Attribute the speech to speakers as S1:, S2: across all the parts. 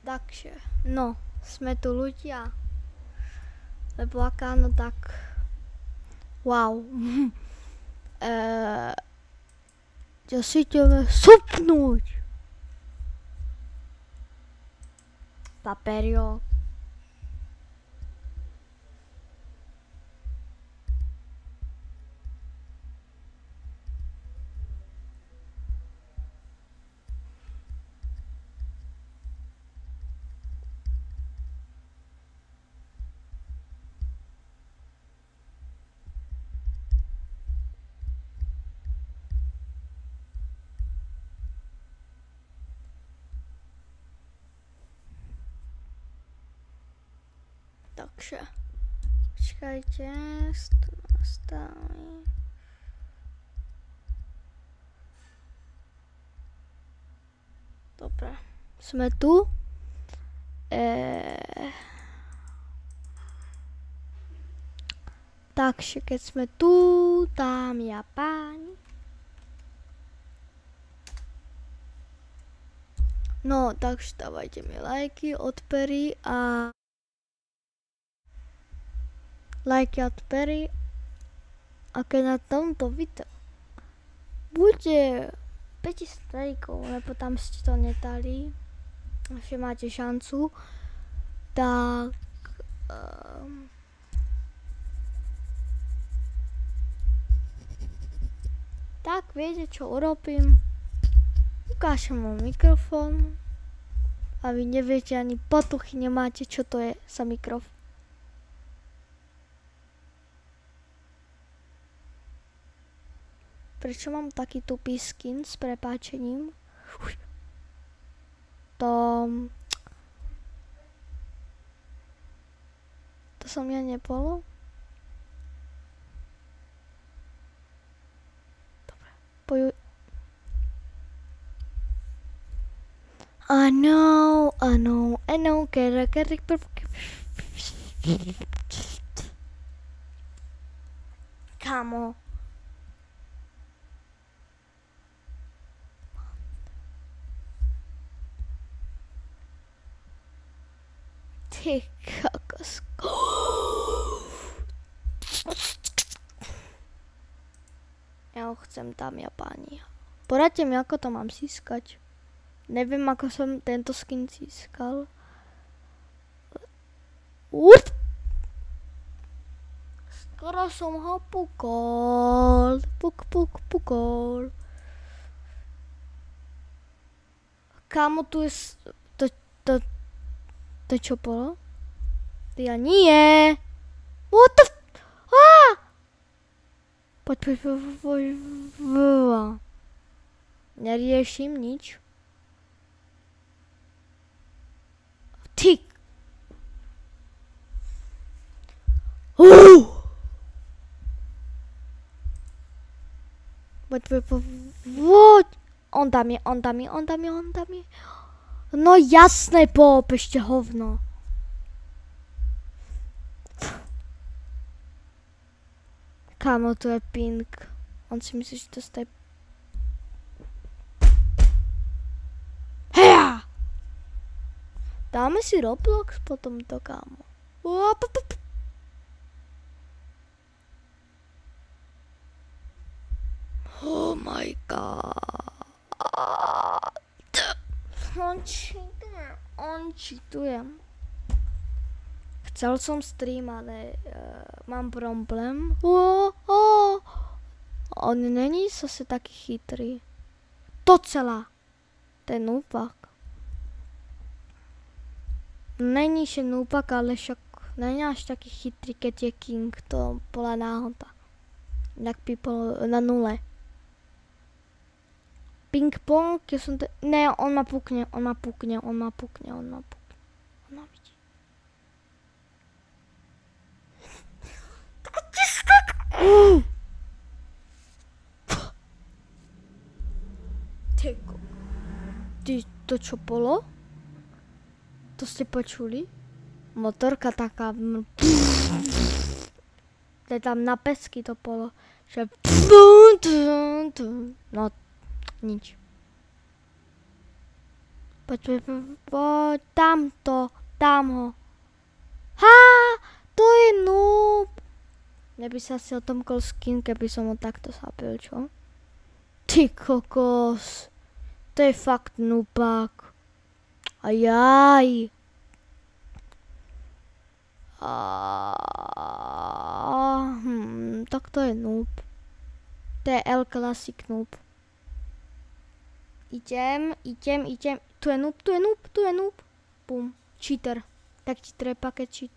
S1: Takže, no, sme tu ľudia. Lebo ak áno, tak... Wow. Čo si ideme supnúť? Paperio. Takže, počkajte, tu nastavím. Dobre, sme tu. Takže, keď sme tu, dámy a páni. No, takže dávajte mi lajky, odpery a... Lajky od Perry a keď na tomto videu bude 500 lajkov, lebo tam ste to nedali, že máte šancu, tak tak viete, čo urobím. Ukážem vám mikrofón a vy neviete ani potuchy nemáte, čo to je za mikrofón. Prečo mám taký tupý skin s prepáčením? To som ja nebolo. Dobre, I know, Kamo. Ty kokosko. Ja ho chcem, dámy a páni. Poradte mi, ako to mám získať. Neviem, ako som tento skin získal. Skoro som ho pukol. Pukol. Kámo, tu je... To čo bolo? Ja nie. What the Poď. Neriešim nič. Ty. Poď. On dá mi. No jasné, ešte hovno. Kámo, tu je pink. On si myslí, že to stojí... Heja! Dáme si Roblox potom to, kámo. Oh my god. On cheatuje. Chcel som stream, ale mám problém. On není zase taký chytrý. Docela. Ten núpak. Není že núpak, ale však není až taký chytrý, keď je king. To bola náhoda. Jak by bol na nule. Ping pong, ja som to... Ne, on ma pukne. Ona vidí. Teko. Ty, to čo bolo? To ste počuli? Motorka taká... To tam na pesky to bolo. Že... No... Nič. Poď, tam ho. Há, to je noob. Mne by sa asi otomkol skin, keby som ho takto zabil, čo? Ty kokos. To je fakt noobák. Ajaj. Tak to je noob. To je El Classic noob. Idem. Tu je noob. Bum. Cheater. Tak ti treba, keď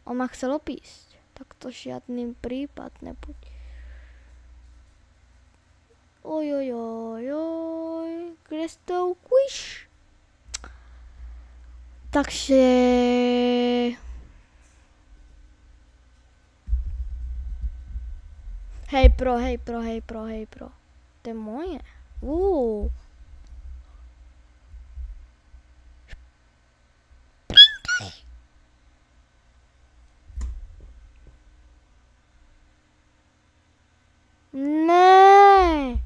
S1: on ma chcel opísť. Tak to žiadny prípad nebuď. Ojojojoj. Kde si to ukvíš? Takže... Hej pro. To je moje. Ne.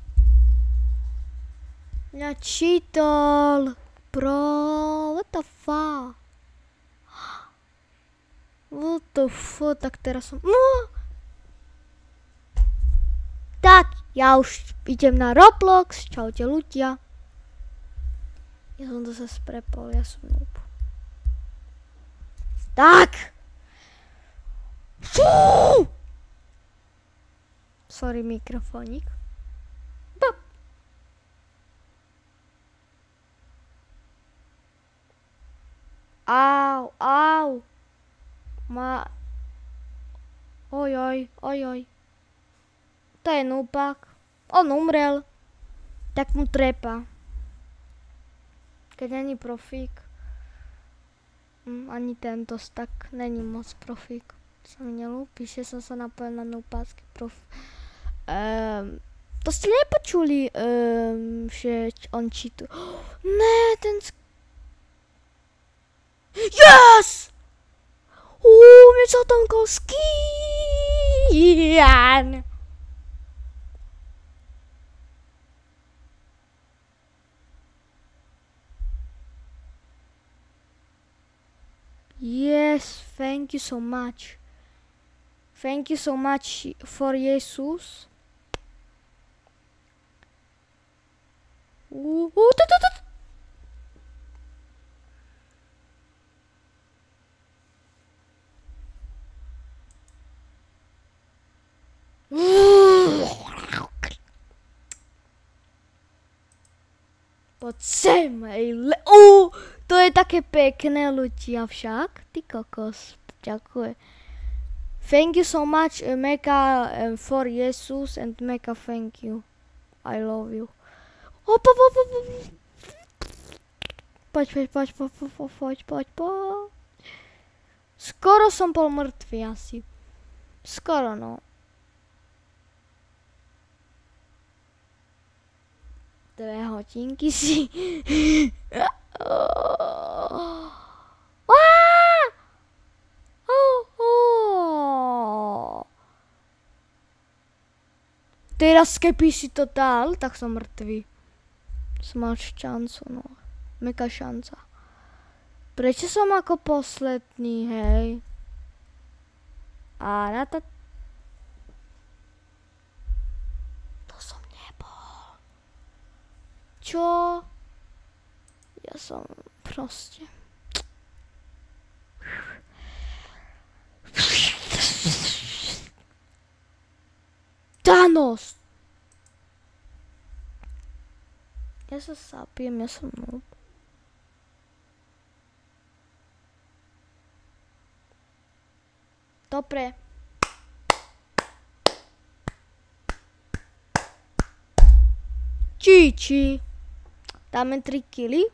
S1: Mňa cheatal. Bro, what the fuck? Tak teraz som... Tak, ja už idem na Roblox. Čaute ľudia. Ja som to zase prepol, ja som noob. Tak! Fú! Sorry, mikrofónik. Bop. Au. Ojoj. To je noobák. On umrel. Tak mu treba. Keď není profík. Ani tento tak není moc profík. Sa mi nelúpi, že som sa napojil na noobácky profík. To ste nepočuli, že on cheatuje. Ne, ten... Yes! Mne sa tam kol skian. Yes, thank you so much. Thank you so much for Jesus. Poď sem, to je také pekné, ľudia však. Ty kokos, ďakujem. Thank you so much, Meka, for Jesus and Meka, thank you. I love you. Poď. Skoro som bol mŕtvý asi. Skoro, no. Dve hodinky si. Teraz keby si to dal, tak som mŕtvý. Som mal šancu, no. Meka šanca. Prečo som ako posledný, hej? A na to... To som nebol. Čo? Ja som proste... Thanos! Ja sa zabijem, ja som noob. Dobre. Či. Dáme 3 kily?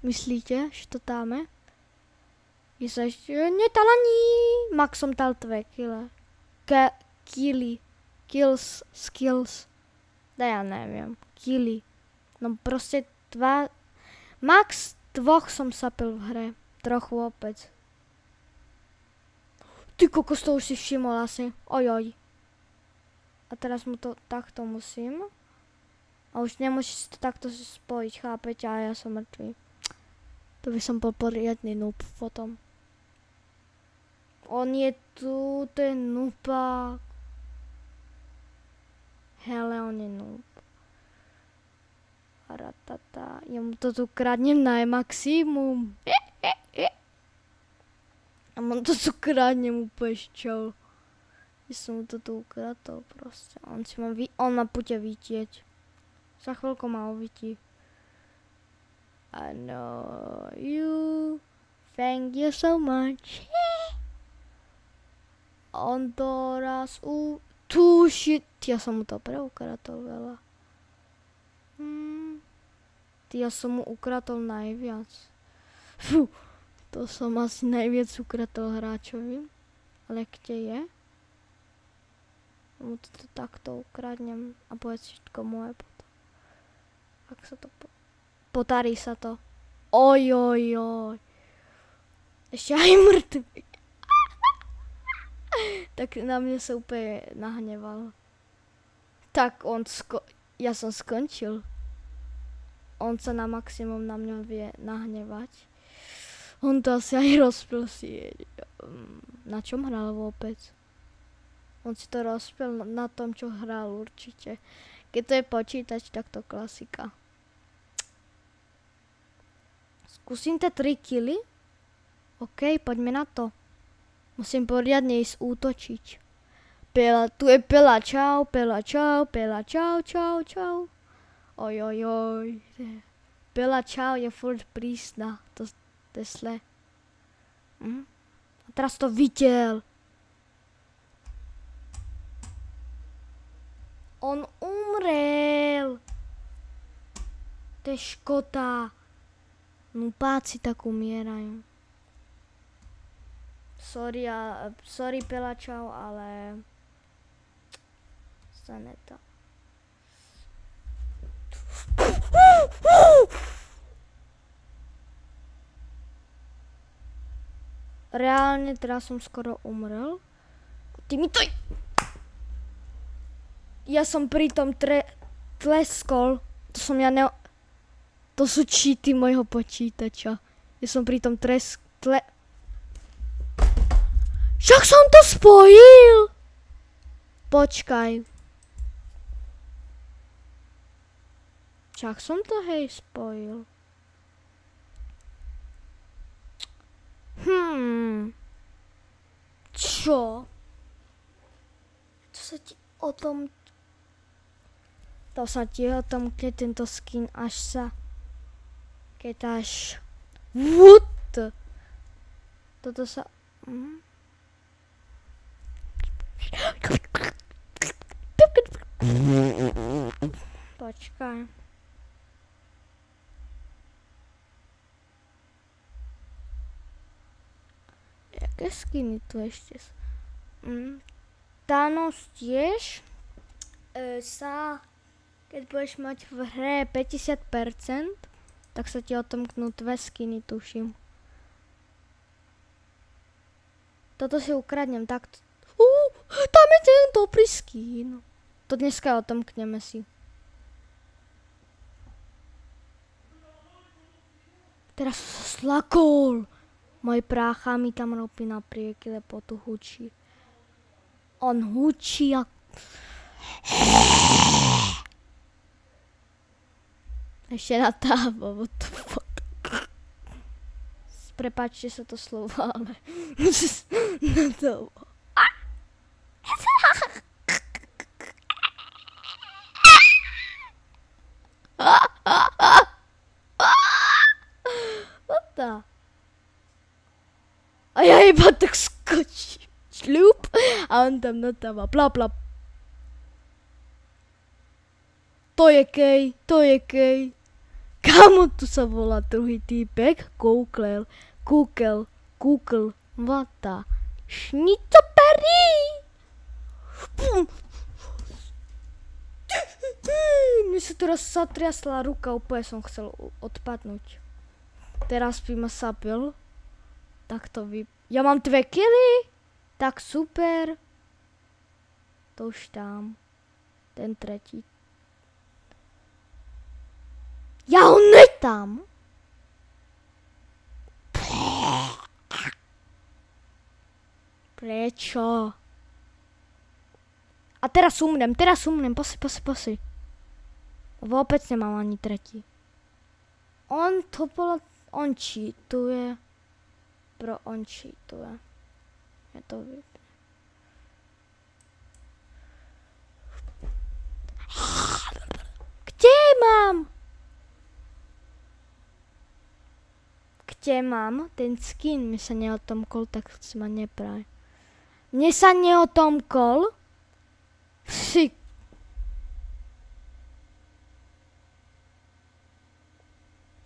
S1: Myslíte, že to dáme? Je sa ešte... Nedal ani... Max som dal 2 kile. Kily. Skills. Da ja neviem. Kily. No proste 2... Max 2 som sapil v hre. Trochu opäť. Ty kokos, to už si všimol asi. Ojoj. A teraz mu to takto musím. A už nemôžeš to takto spojiť, chápete? A ja som mŕtvý. To by som bol poriadny noob potom. On je tu, ten noobák. Hele, on je noob. Ratata. Ja mu to tu kradnem na maximum. A mu to tu kradnem úplne šťou. Ja som mu to tu ukradol proste. On ma bude vidieť. Za chvíľku ma uvidí. I know you. Thank you so much. On to raz tušit. Ja som mu to preukradol veľa. Ja som mu ukradol najviac. Fú, to som asi najviac ukradol hráčovi. Ale kde je? Mu to takto ukradnem a bude všetko moje potom. Ak sa to podarí sa to. Ojojoj. Ešte aj mŕtvy. Tak na mňa sa úplne nahneval. Tak ja som skončil. On sa na maximum na mňa vie nahnevať. On to asi aj rozpil si. Na čom hral vôbec? On si to rozpil na tom, čo hral určite. Keď to je počítač, tak to klasika. Skúsim tie 3 killy. OK, poďme na to. Musím poriadne ísť útočiť. Tu je Pela, čau, Pela, čau, Pela, čau, čau, čau. Ojojoj. Pela, čau, je furt prísna. To je zle. A teraz to videl. On umrel. To je škoda. Nupáci tak umierajú. Sorry Pela, čau, ale stane to. Reálne teraz som skoro umrel. Ty mi to... Ja som pri tom tleskol. To som ja ne... To sú cheaty mojho počítača. Ja som pri tom Však som to spojil! Počkaj. Však som to hej spojil. Čo? To sa ti o tom... To sa ti o tom, keď tento skin až sa... Keď až... What? Toto sa... Počkaj. Jaké skiny tu ešte sú? Thanos tiež keď budeš mať v hre 50%, tak sa ti otomknú 2 skiny, tuším. Toto si ukradnem takto. Tam je ten dobrý skin. To dneska otomkneme si. Teraz sa slakol. Môj prácha mi tam robí napriek, lebo tu hučí. On hučí jak... Ešte natáva, what the fuck. Prepáčte sa to slovo, ale... Natáva. What the? A ja iba tak skočím. Šľup. A on tam natáva. Bla bla. To je kej, to je kej. Kamo tu sa volá druhý týpek? Kúkel. What the? Šnicoperí. Mne sa teraz zatriasla ruka, úplne som chcel odpadnúť. Teraz by ma sabil. Tak to Ja mám 2 killy? Tak super. To už tam. Ten tretí. Ja ho netám. Prečo? A teraz umrem, posi. Vôbec nemám ani tretí. On cheatuje. On cheatuje. Je to vypne. Kde mám? Ten skin mi sa neotomkol, tak si ma nepraj. Mne sa neotomkol?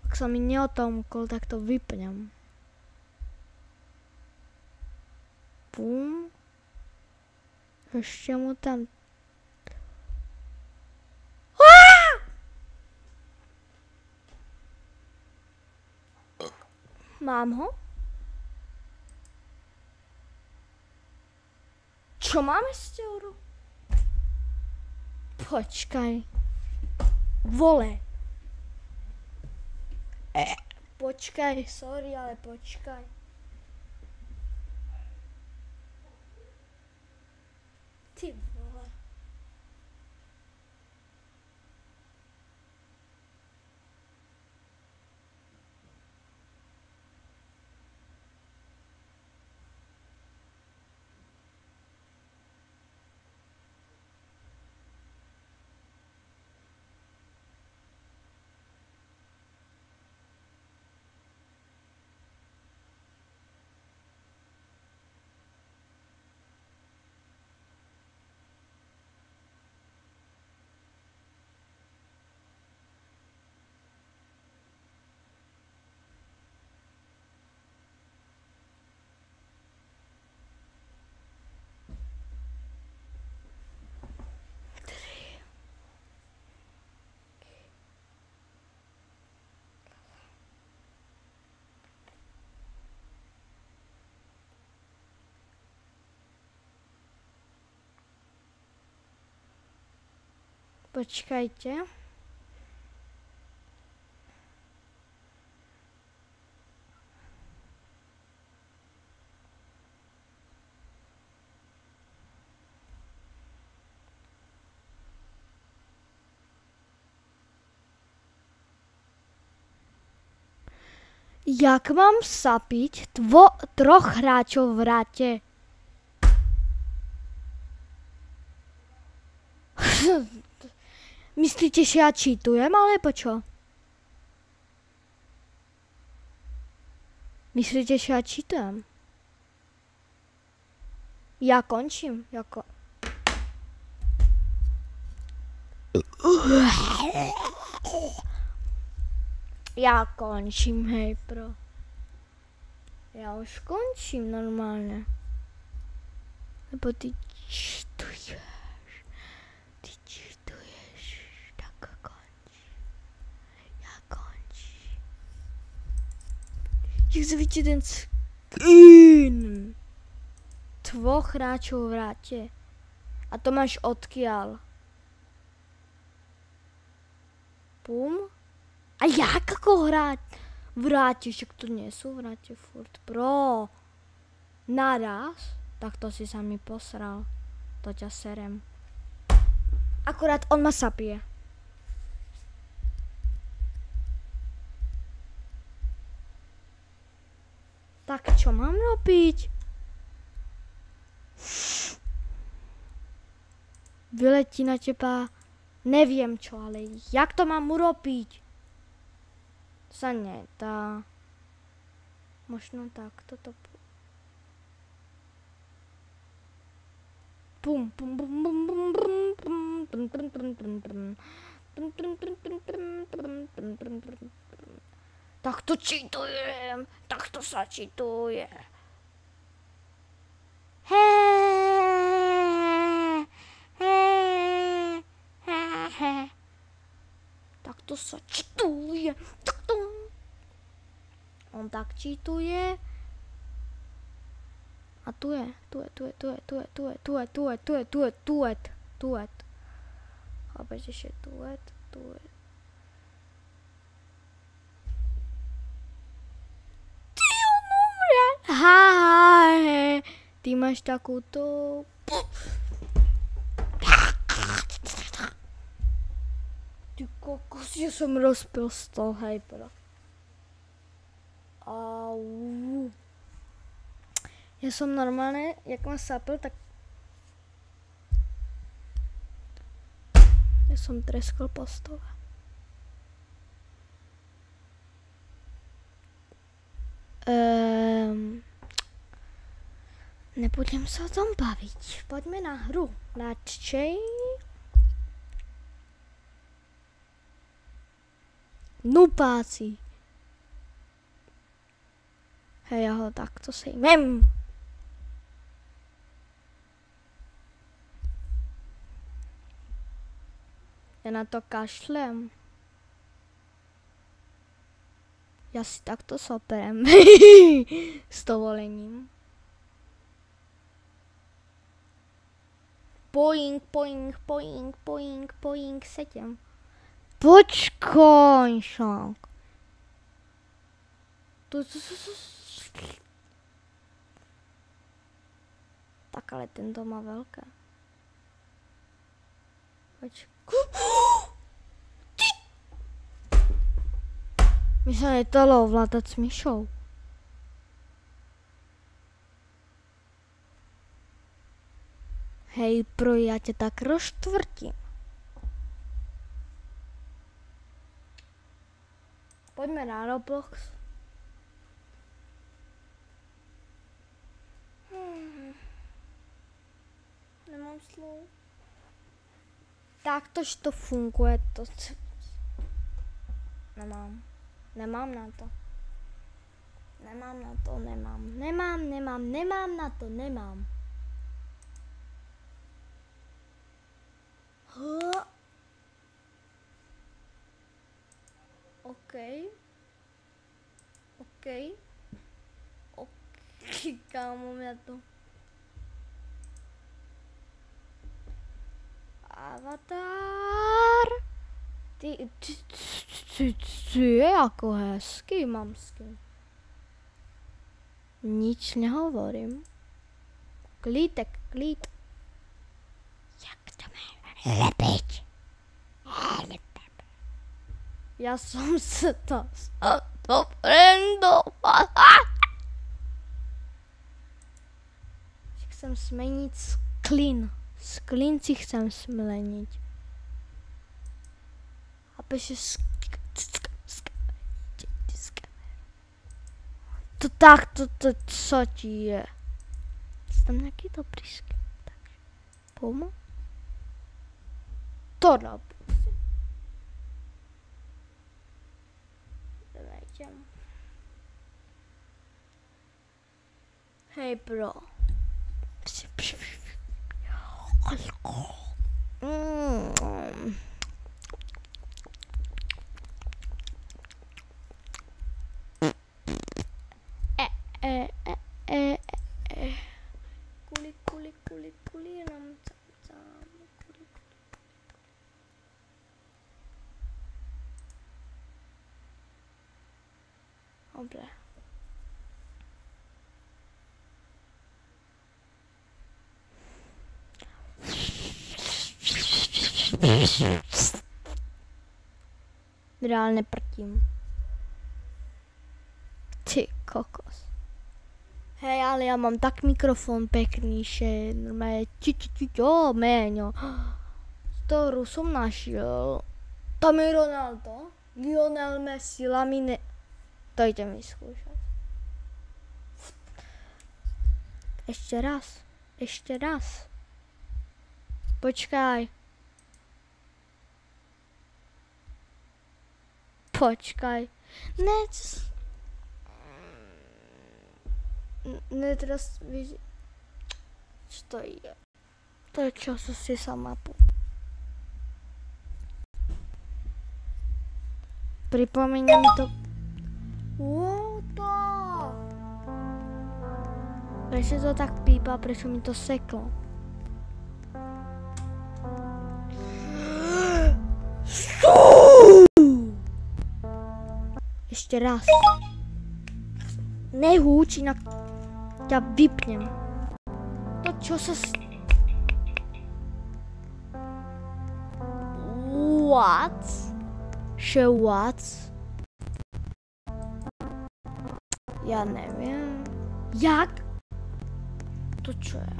S1: Ak sa mi neotomkol, tak to vypnem. Pum. Ešte mu tam... Mám ho? Čo máme s teorou? Počkaj. Vole. Počkaj, sorry, ale počkaj. Ty vole. Počkajte. Jak mám sapiť troch hráčov v rate? Myslíte, že ja cheatujem, alebo čo? Myslíte, že ja cheatujem? Ja končím. Ja končím, hej, bro. Ja už končím normálne. Lebo ty cheatuješ. Tak konč. Ja končím. Jak sa vidíte ten skin. Dvoch hráčov v rate. A to máš odkiaľ? Pum. A jak ako hrať? Vráti, však to nie sú vráti furt. Bro. Naraz? Tak to si sa mi posral. To ťa serem. Akurát on ma sapie. Tak čo mám robiť? Vyletí na teba. Neviem čo, ale jak to mám urobiť? Sa nedá. Možno takto to... Pum, pum, pum, pum, pum, pum, pum. Takto cheatujem. Takto sa cheatuje. Takto sa cheatuje. Takto. On tak cheatuje. A tu je. Opäť ešte tuet. Ty máš takúto... Ty kokos, že som rozpil stôl, hej, bro. Au. Ja som normálne, jak ma sapil, tak... Ja som treskol po stole. Nebudem sa o tom baviť. Poďme na hru. Radšej. Nupáci. Hej, ja ho takto sejmem. Ja na to kašlem. Ja si takto soperem. S dovolením. Poing, poing, poing, poing, poing, 7. Počkaj, šok. Tak ale tento má veľké. Počkaj. Mi sa nedalo ovládať s myšou. Hej, pro, ja ťa tak rozštvrtím. Poďme na Roblox. Nemám slov. Taktož to funguje. Nemám. Nemám na to. Nemám na to, nemám. Nemám na to, nemám. Okej, kámo, mňa to... Avatar. Ty je ako hezký, mamský. Nič nehovorím. Klítek, klít. Jak to má lepiť? Ja som sa to friendoval. Chcem zmeniť sklin. Sklin si chcem zmeniť. A peše to takto, to co ti je? Je tam nejaký dobrý sklin. Takže pomo. To robí. Hej, bro. Kuli, nám Dobre. Reálne prtím. Ty kokos. Hej, ale ja mám tak mikrofón pekný, že normálne méňo. Ktorú som našiel. Tam je Ronaldo. Lionel Messi, Lamine. Dojte mi skúšať. Ešte raz. Počkaj. Ne, teraz vidí. Čo to je? To je čo, si sa mapu. Pripomína mi to... Prečo to tak pípa, prečo mi to seklo? Ešte raz. Nehúč, inak ťa vypnem. Čo sa... What? Že what? Ja neviem. Jak? To čo je?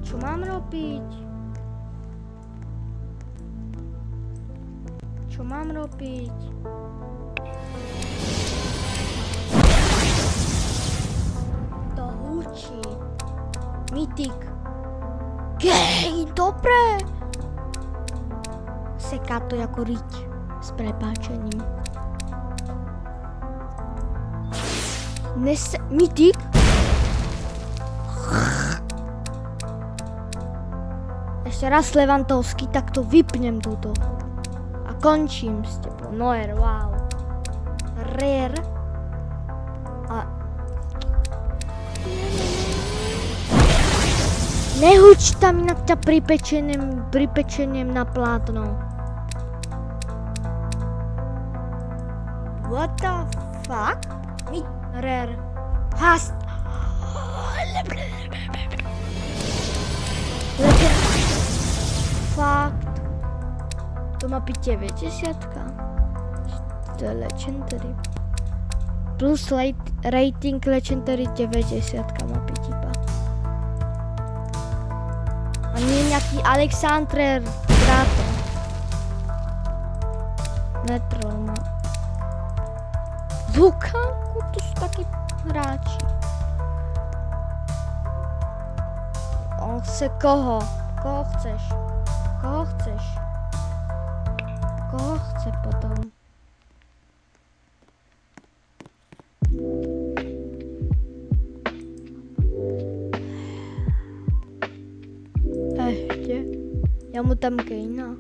S1: Čo mám robiť? Čo mám robiť? To hučí. Mytik. Gej, dobre. Seká to jako riť. S prepáčením. Mytik? Ešte raz Levandovský, tak to vypnem túto. A končím s tebou. Neuer, wow. Rare. A... Nehuč tam inak ťa pripečeniem na plátno. What the fuck? Rare. Hast. Fakt. To má byť 90. To je legendary. Plus rating legendary 90 má byť iba. A nie nejaký Alexandrer Bráto. Netrol má. Lukaku, to sú takí hráči. On chce koho? Koho chceš? Koho chceš? Koho chce potom? Ešte? Ja mu dám Kejna.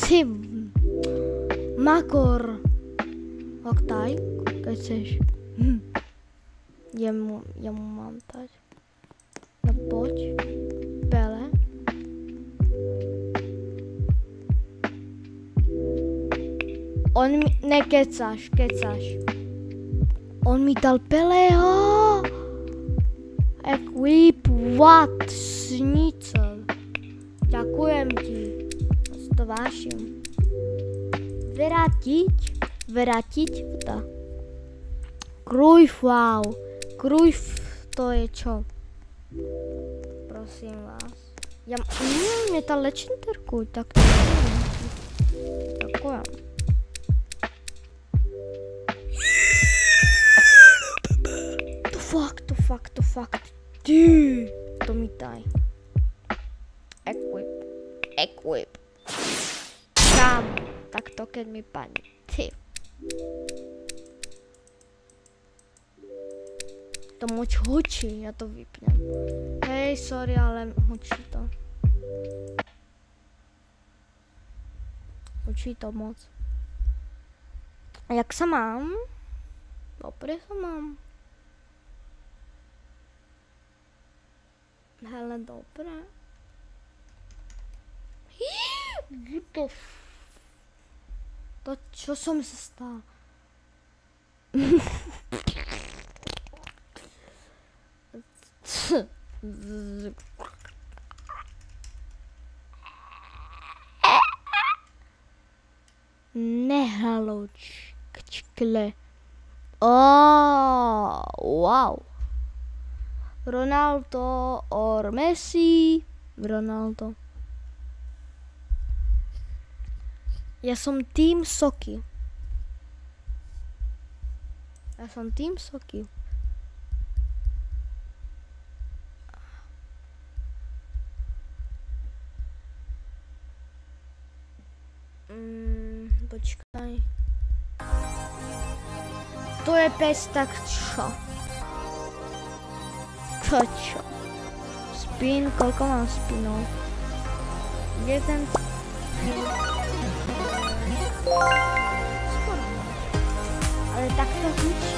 S1: Si Makor Oktaj, keď chceš. Ja mu mám dať. No poď. Pele. On mi... Nekecáš. On mi dal Peleho. Equip, what? Šnicel. Ďakujem ti. To vážim. Vrátiť, tá. Cruyff, wow. Cruyff, to je čo? Prosím vás. Ja je tá legendarku, tak to ďakujem. To fakt. Ty, to mi daj. Equip. Kam? Tak to keď mi padne. Ty. To moc hučí, ja to vypnem. Hej, sorry, ale hučí to. Hučí to moc. A jak sa mám? Dobre sa mám. Hele, dobre. To čo som sa stal? Nehaločkle. Wow. Ronaldo or Messi. Ronaldo. Ja som tým Soky. Počkaj. To je pes, tak čo? Čo? Spin, koľko mám spinov? Jeden... Skoro. Ale takto hučí.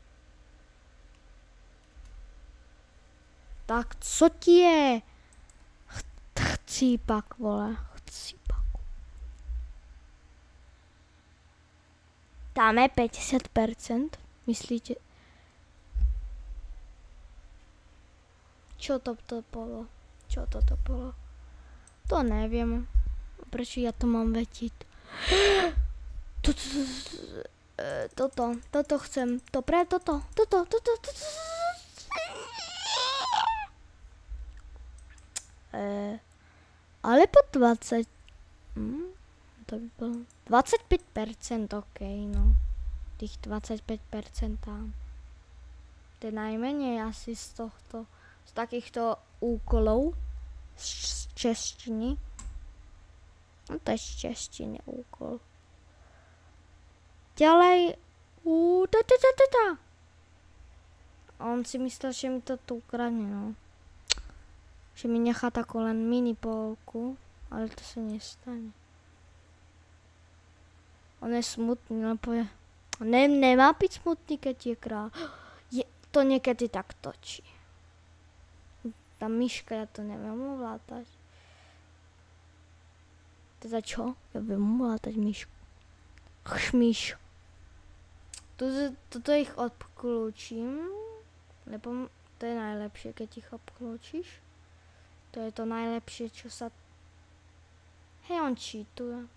S1: Tak co ti je? Chcípak, vole. Chcípak. Dáme 50%, myslíte? Čo to bolo? Čo toto bolo? To neviem. Prečo ja to mám vetiť? Toto chcem. Dobre, toto. Ale po 20. To by bolo 25%, ok, no. Tých 25% tam. To je najmenej asi z takýchto úkolov z češtiny. No to je z češtiny úkol. Ďalej. On si myslel, že mi to tu ukradne, no. Že mi nechá takú len mini polku, ale to sa nestane. On je smutný, lebo nemá byť smutný, keď je král. To niekedy tak točí. Tá myška, ja to neviem ovládať. Teda čo? Ja viem ovládať myšku. Myš. Toto ich obklúčim, lebo to je najlepšie, keď ich obklúčiš. To je to najlepšie, čo sa... Hej, on cheatuje.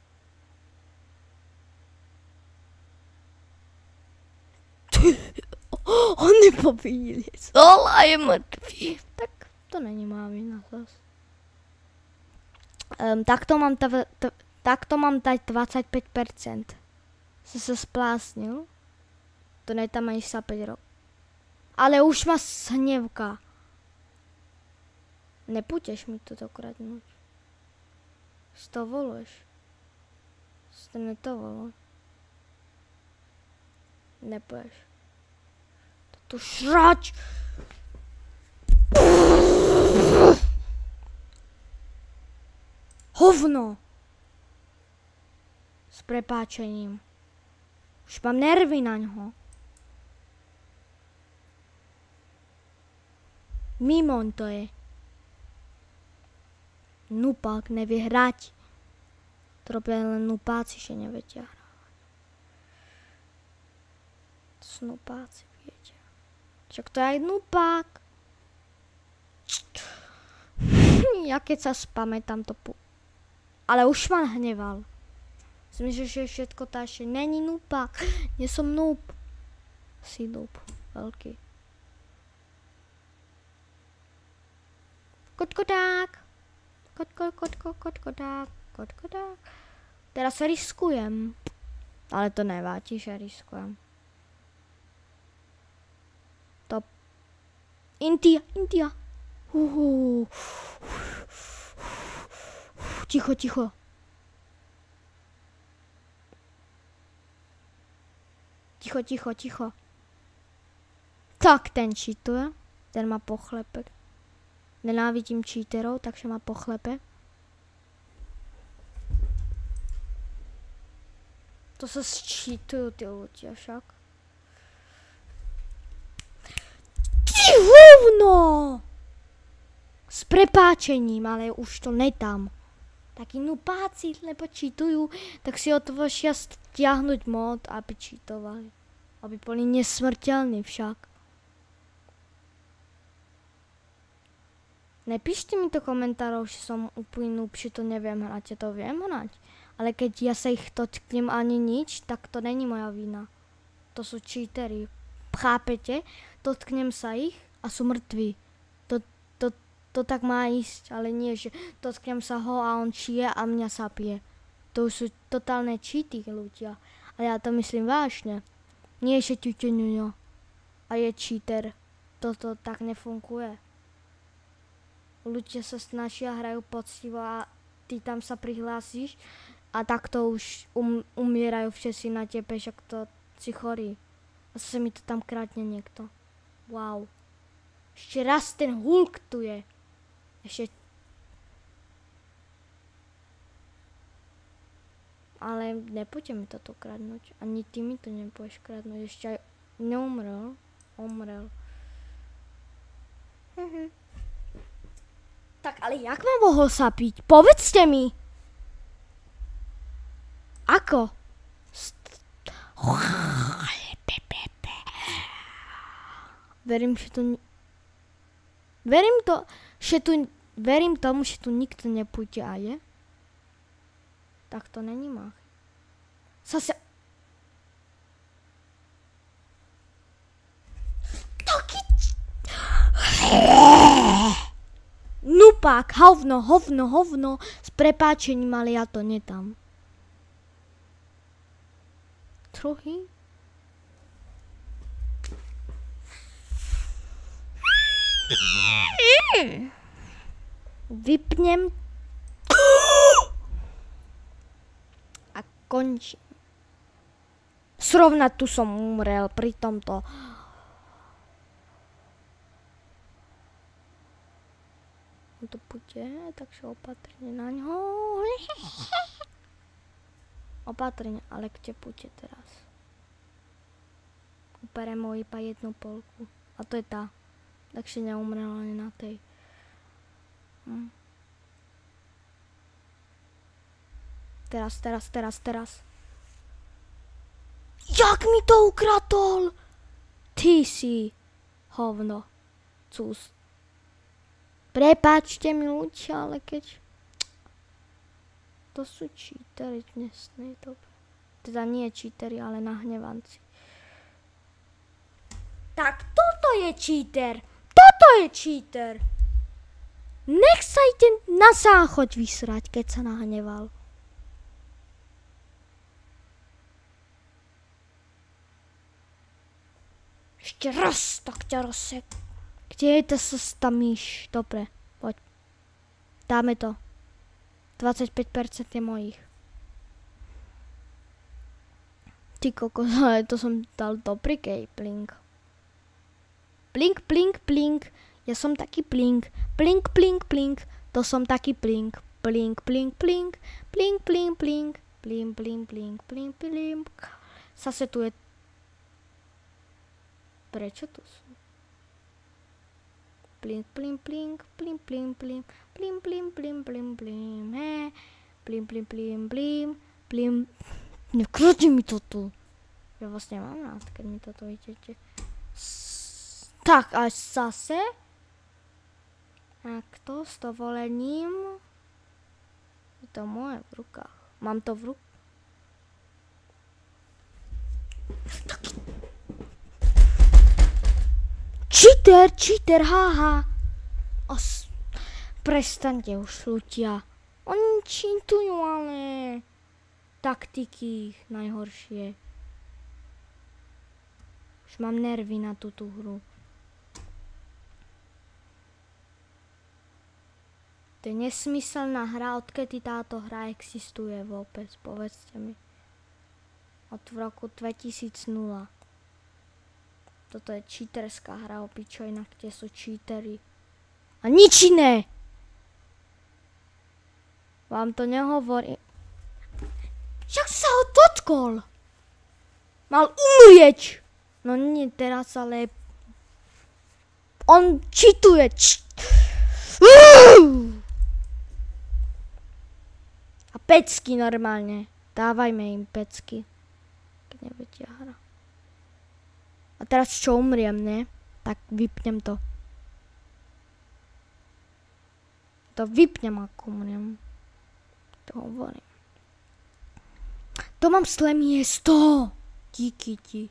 S1: On nepovinil jesť, ale je mŕtvý. Tak to není má vina zase. Takto mám dať 25%. Som sa splásnil. To nie tam ani sa 5 rokov. Ale už ma snevka. Nepúteš mi to dokradnúť. Si to voluješ. Si to netovolo. Nepoješ. Tu šrač! Hovno! S prepáčením. Už mám nervy na ňo. Mimon to je. Nupák nevie hrať. To robia len nupáci, že nevedia hrávať. To sú nupáci, viete. Však to je aj nupák. Ja keď sa spamätám to Ale už ma hneval. Si myslíš, že všetko tá ešte není nupák. Nie som noob. Si noob. Veľký. Kotkodák. Kotkodák. Teraz riskujem. Ale to nevádí, že riskujem. Top. India. Ticho. Ticho. Tak ten cheatuje. Ten má pochlepe. Nenávidím cheaterov, takže má pochlepe. To sa sčítujú tí ľudia však. Ty hovno! S prepáčením, ale už to netám. Takí nupáci, lebo cheatujú, tak si otvoria stiahnuť mod, aby cheatovali. Aby boli nesmrteľní však. Nepíšte mi to komentárov, že som úplný noob, že to neviem hrať, ja to viem hrať. Ale keď ja sa ich dotknem ani nič, tak to není moja vina. To sú cheatery. Chápete? Dotknem sa ich a sú mŕtvi. To tak má ísť, ale nie, že dotknem sa ho a on čije a mňa sapie. To sú totálne cheaty ľudia. A ja to myslím vážne. Nie, že ťuťuňuňo a je cheater. Toto tak nefunguje. Ľudia sa snažia, hrajú poctivo a ty tam sa prihlásíš a takto už umierajú všetci na tebe, že to si chorý. A sa mi to tam krátne niekto. Wow. Ešte raz ten Hulk tu je. Ešte... Ale nepôjde mi toto kradnúť. Ani ty mi to nepôjdeš kradnúť. Ešte aj neumrel. Omrel. Tak ale jak ma mohol sapiť? Povedzte mi. Ako? Verím, že tu... Verím tomu, že tu nikto nepôjde a je. Tak to není mach. Zase... Taký... Nupák, hovno. S prepáčením, ale ja to nedám. Druhý? Vypnem a končím. Srovna tu som umrel pri tomto. To bude, takže opatrne na ňo. Opatrne, ale kde bude teraz? Uperem ho iba jednu polku. A to je tá. Takže neumrel ani na tej. Teraz. Jak mi to ukradol? Ty si hovno. Cus. Prepáčte mi ľudia, ale keď... To sú cheatery v dnesnej dobe. Teda nie cheatery, ale nahnevanci. Tak toto je cheater. Nech sa ide na záchod vysrať, keď sa nahneval. Ešte raz, tak ťa rozsek. Kde je to sa myš? Dobre, poď. Dáme to. 25% je mojich. Ty kokos, ale to som dal dobrý gameplay. Blink. Ja som taký blink. Blink. To som taký blink. Blink. Blink. Zase tu je... Prečo tu sú? Blink. Nekradni mi to tu. Ja vlastne mám rád, keď mi toto idete. Tak a zase. Takto s dovolením. Je to moje v rukách. Mám to v rukách. Cheater, haha. Prestaňte už, ľudia. Oni cheatujú, ale... Taktiky najhoršie. Už mám nervy na túto hru. To je nesmyselná hra, odkedy táto hra existuje vôbec, povedzte mi. Od roku 2000. Toto je cheaterská hra obyčajná, kde sú cheatery. A nič iné! Vám to nehovorím. Však sa ho dotkol! Mal umrieť! No nie teraz, ale... On cheatuje! A pecky normálne. Dávajme im pecky. Keď nevedia hra. A teraz čo umriem, ne? Tak vypnem to. To vypnem, ako umriem. To hovorím. To mám slemie 100. Díky ti.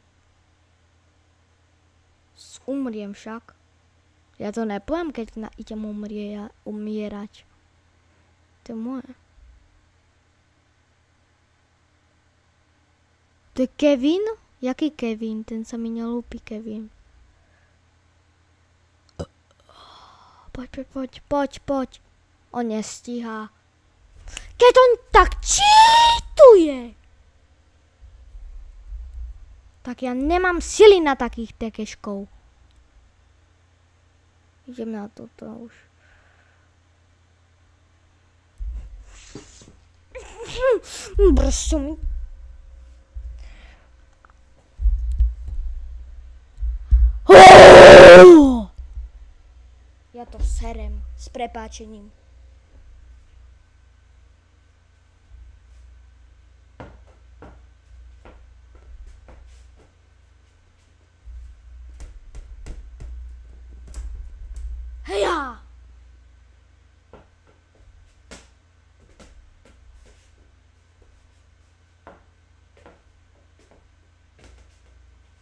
S1: Umriem však. Ja to nepoviem, keď idem umierať. To je moje. To je Kevin? Jaký Kevin? Ten sa mi nelúpi, Kevin. Poď. On nestíhá. Keď on tak cheatuje! Tak ja nemám sily na takých tekeškov. Idem na toto už. Brso mi. Ja to serem. S prepáčením. Heja!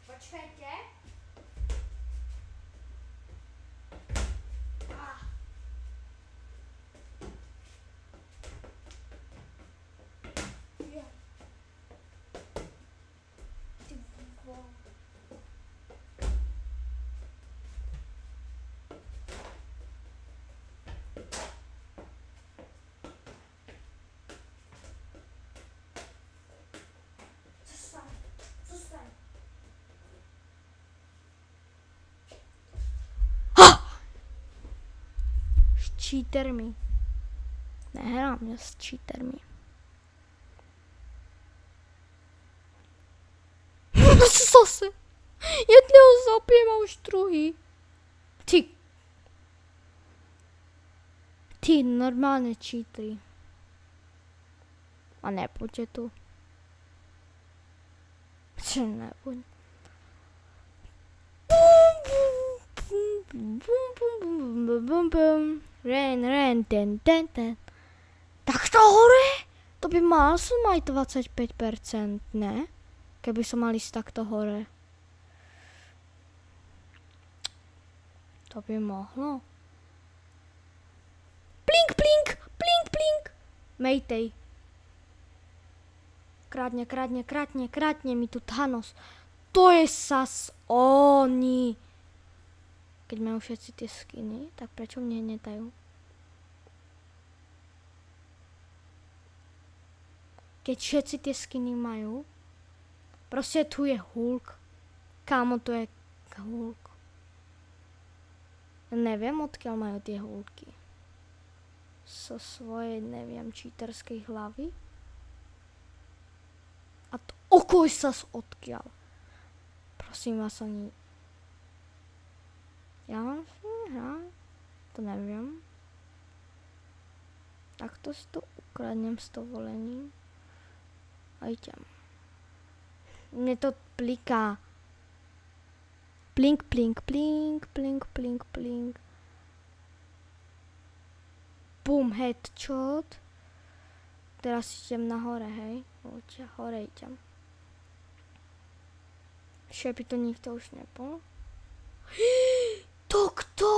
S1: Počkajte. Cheatermi. Nehrám ja s cheatermi. Zase. Jedného zabijem a už druhý. Ty normálne cheatery. A nepoďte tu. Čo nepoď. Ren, ten. Takto hore? To by mal som aj 25%, ne? Keby som mal ísť takto hore. To by mohlo. Plink. Maytej. Krátne mi tu Thanos. To je sas oni. Keď majú všetci tie skiny, tak prečo mne nedajú? Keď všetci tie skiny majú, proste tu je Hulk. Kámo, to je Hulk. Neviem, odkiaľ majú tie Hulky. So svojej, neviem, cheaterskej hlavy. A to okoj sa odkiaľ. Prosím vás, oni... Ja mám hrať? To neviem. Takto si to ukradnem s dovolením. A idem. Mne to bliká. Plink. Bum, headshot. Teraz idem nahore, hej. Hore idem. Šepi to nikto už nebol. To kto?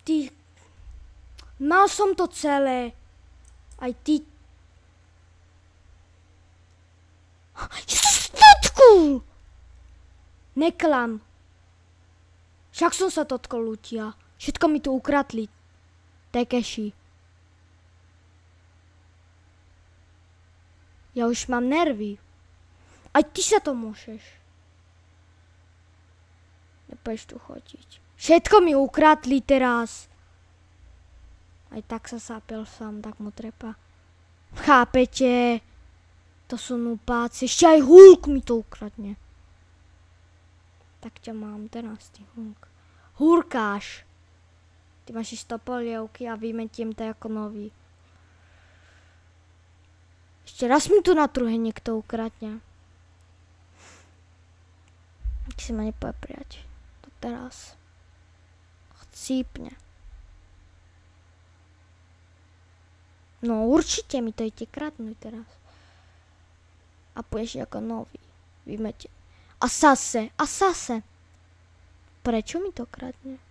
S1: Ty... Mal som to celé. Aj ty... Ja som sa dotkol! Neklam. Však som sa dotkol, ľudia. Všetko mi tu ukradli. Tekeši. Ja už mám nervy. Aj ty sa to môžeš. Nepôjdeš tu chodiť. Všetko mi ukradli teraz. Aj tak sa sápil sám, tak mu treba. Chápete? To sú núpáci. Ešte aj Hulk mi to ukradne. Tak ťa mám teraz, ty Hulk. Hulkáš. Ty máš isto polievky a vymetiem to ako nový. Ešte raz mi tu na truhe niekto ukradne. Ak si ma nepoje prijať. To teraz. Chcípne. No určite mi to ide kradnúť teraz. A pôjdeš ako nový. Vymetiem. A zase. Prečo mi to kradne?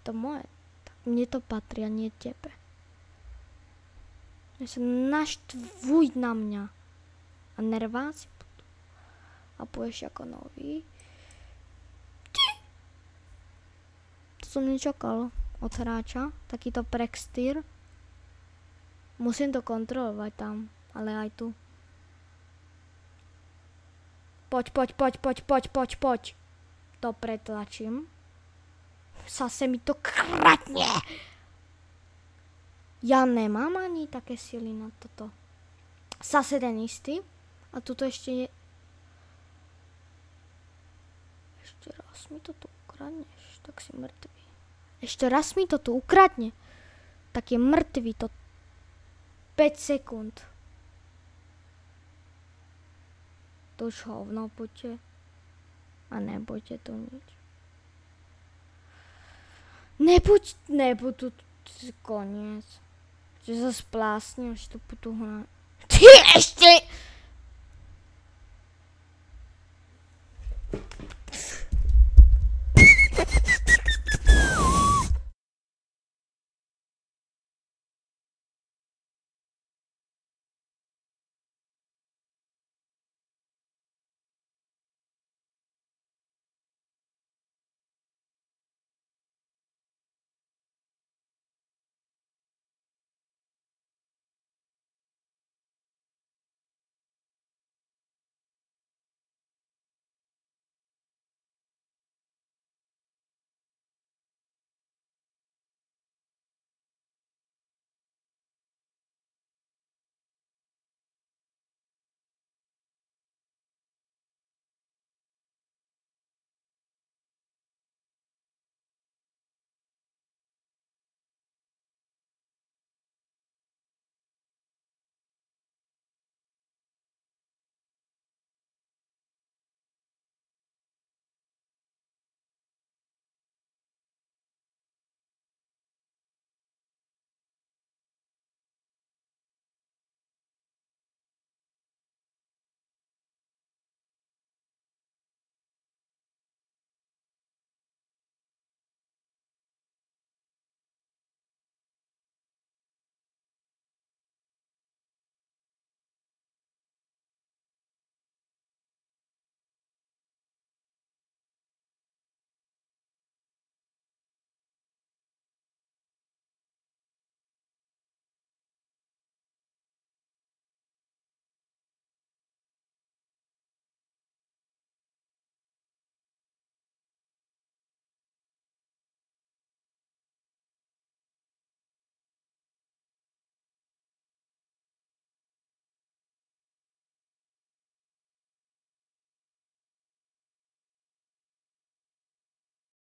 S1: To moje. Tak mne to patrí a nie tebe. Ja sa naštvuj na mňa. A nerváci budú. A pôjdeš ako nový. To som nečakal od hráča. Takýto prekstýr. Musím to kontrolovať tam. Ale aj tu. Poď. To pretlačím. Zase mi to kradne. Ja nemám ani také sily na toto. Zase ten istý. A tuto ešte je... Ešte raz mi to tu ukradne. ukradneš, tak si mŕtvý. Ešte raz mi to tu ukradne, tak je mŕtvý to 5 sekúnd. To už hovno, poďte. A nebuďte to nič. Nebuď tu koniec. Že sa splásne, až to putu hna. Ty ešte!